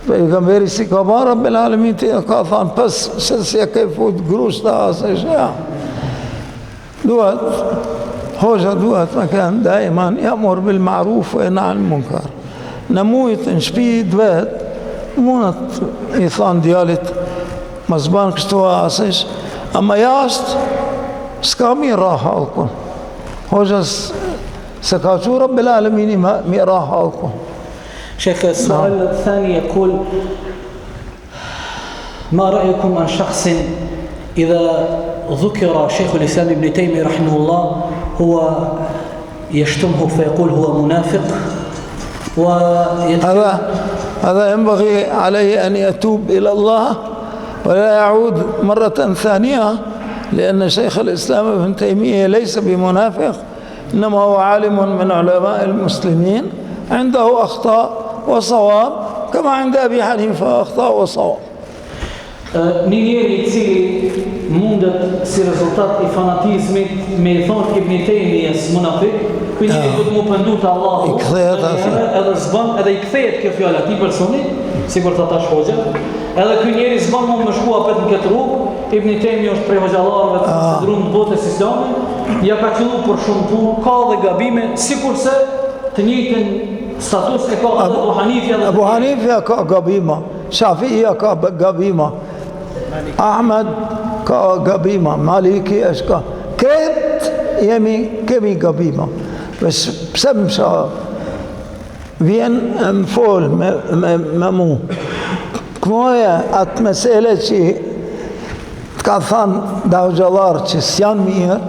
Pejgamberi si ka ba Rabbil Alamin ka thanë pës se si e ke fut grushta, se shja. Duhet hoxha duhet me kanë daiman ya'mur bil ma'ruf wa yanha 'anil munkar. Në mujt në shtëpi vet, mundet I thon djalit mos bën kështu asësh, ama jashtë s'ka mira halkun. Hoxha s'ka qu Rabbil Alamin mira halkun. شيخ السؤال الثاني يقول ما رأيكم عن شخص إذا ذكر شيخ الإسلام ابن تيمية رحمه الله هو يشتمه فيقول هو منافق هذا ينبغي عليه أن يتوب إلى الله ولا يعود مرة ثانية، لأن شيخ الإسلام ابن تيمية ليس بمنافق، إنما هو عالم من علماء المسلمين عنده أخطاء وصواب كما عند أبي حنيفة أخطاء وصواب. Një njeri I cili mundet si rezultat I fanatizmit me I thonë Ibn Tejmijës munafik, ky njeri duhet mu pëndu të Allahu edhe zbën, edhe I kthehet kjo fjallë atij personi, sikur ta tash hoxha, edhe ky njeri zbën mu më shku apet në këtë rrugë. Ibn Tejmija është prej hoxhallarëve të konsideruar në botën islame, ja ka qellu për shumë punë, ka dhe gabime, sikurse të njëjtën status e ka Abu Hanifja. Abu Hanifja ka gabima, Shafi'ia ka gabima, Ahmed ka gabima, Maliki është ka. Kemi gabima. Pse më sha vjen më fol me mu. Këmoja atë mesele që të ka thanë da hoxhallar që s'janë mirë,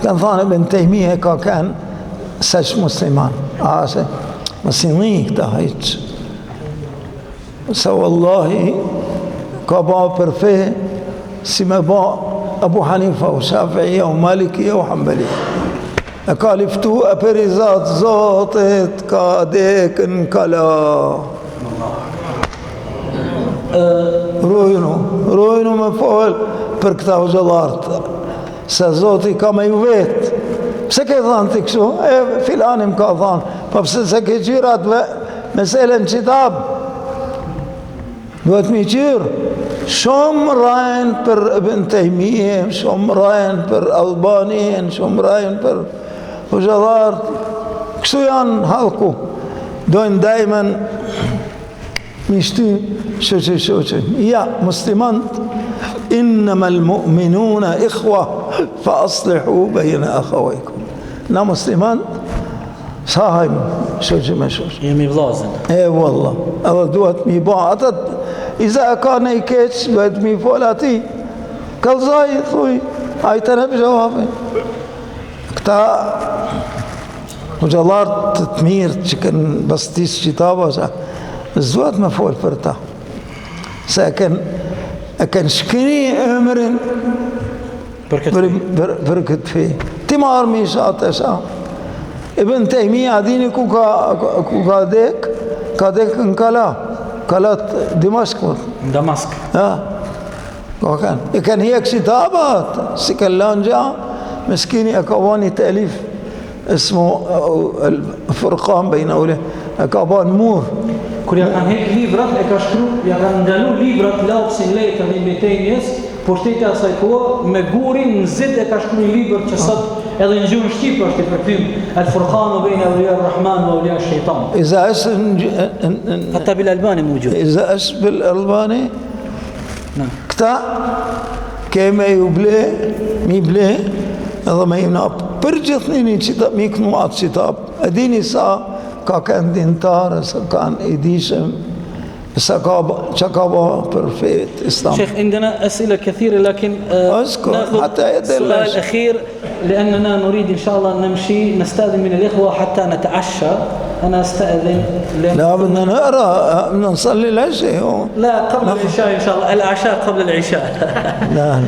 kanë thanë Ibn Tejmije ka kanë s'është musliman. Ase mësini këta hajqë. Se wallahi ka ba për fe si me ba Abu Hanifa u Shafi'ia u Malikia u Hanbalia. E ka liftu e për I zatë zotit ka dekën kala. Rujnu me fol për këta hoxhallartë, se zoti ka me ju vetë. Pse ke thanë të kështu? Filanim ka thanë, pa pse se ke qyrat meselen qitab. Duhet mi qyrë. Shumë rajnë për Ibn Tejmije, shumë rajnë për Albanien, shumë rajnë për hoxhallartë. Kështu janë halku. Dojnë dajmen mi shty shoqe. Ja, muslimant, innama al-mu'minuna ikhwa fa aslihu bayna akhawaykum. Na muslimant sahajmë shoqe me shoqe. Jemi vllazën. Wallah. Edhe duhet mi ba atët Iza e ka në I keqë, duhet mi fol ati. Kalzaj, thuj, ajte në bëgjavapin. Këta hoxhallartë të mirë që kënë bastis qitaba, zduhet me fol për ta. Se e kënë shkini emrin për këtë fi. Ti marë mi shatë e shatë. Ibn Tejmija, dini ku ka dek? Ka dek në kala. Kalat Dimashkut. Damask. I kanë hjek qitabat, si kanë lëngja, meskini e ka bani të elif, ismu Furqan bejna ule, e ka bani mur. Kur ja kanë hek librat, e ka shkru, ja kanë ndalu librat lapsin lejtën I Betejnjes, por shtete asaj kohë, me gurin në zid e ka shkru libër që sot edhe në gjuhën shqipë është I përkthim Al-Furqanu bejna awliya ar-Rahman wa awliya ash-Shaytan. Iza është Hatta bil Albani موجود. Iza është bil Albani, këta keme ju ble, mi ble, edhe me imna për gjithni një qitab, mi kënu atë qitab, e dini sa ka kanë dintarë, sa kanë I dishëm, شكاوى بيرفكت اسلام. شيخ عندنا اسئله كثيره لكن اذكر حتى السؤال الاخير لاننا نريد ان شاء الله نمشي نستاذن من الاخوه حتى نتعشى. انا استاذن لا بدنا نقرا بدنا نصلي العشاء. لا قبل العشاء ان شاء الله العشاء قبل العشاء. لا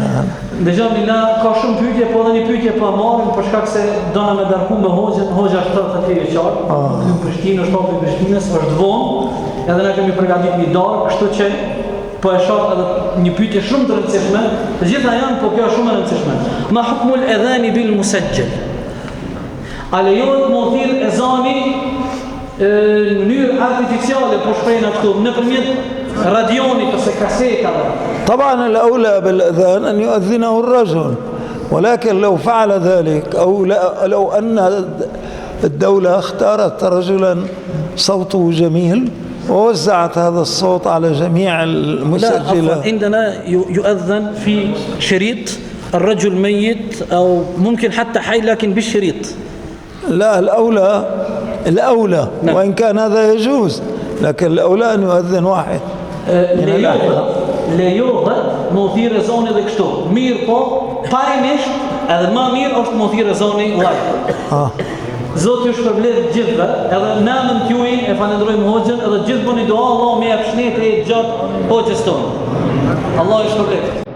Dëgjoj mina ka shumë pyetje, po edhe një pyetje pa marrim për shkak se dona me darku me hoxhën, hoxha është 33 vjeçar, në Prishtinë, shtati I Prishtinës, është vonë, edhe ne kemi përgatitur një darkë, kështu që po e shoh edhe një pyetje shumë të rëndësishme, të gjitha janë, po kjo është shumë e rëndësishme. Ma hukmul adhani bil musajjal? A lejohet të thirr ezani në mënyrë artificiale, po shprehna këtu, nëpërmjet radionit ose kasetave? طبعا الأولى بالأذان أن يؤذنه الرجل ولكن لو فعل ذلك أو لو أن الدولة اختارت رجلا صوته جميل ووزعت هذا الصوت على جميع لا المسجلات. عفوا، عندنا يؤذن في شريط الرجل ميت أو ممكن حتى حي لكن بالشريط. لا، الأولى نعم. وإن كان هذا يجوز، لكن الأولى أن يؤذن واحد. Lejohet më u thirrë zoni dhe kështu. Mirë po, parimisht edhe më mirë është më u thirrë zoni live. Zoti ju shpërblet gjithëve, edhe në emrin tuaj e falenderojmë Hoxhën, edhe gjithë bëni dua, Allahu më jap shëndet e gjatë Hoxhës tonë. Allah ju shpërblet.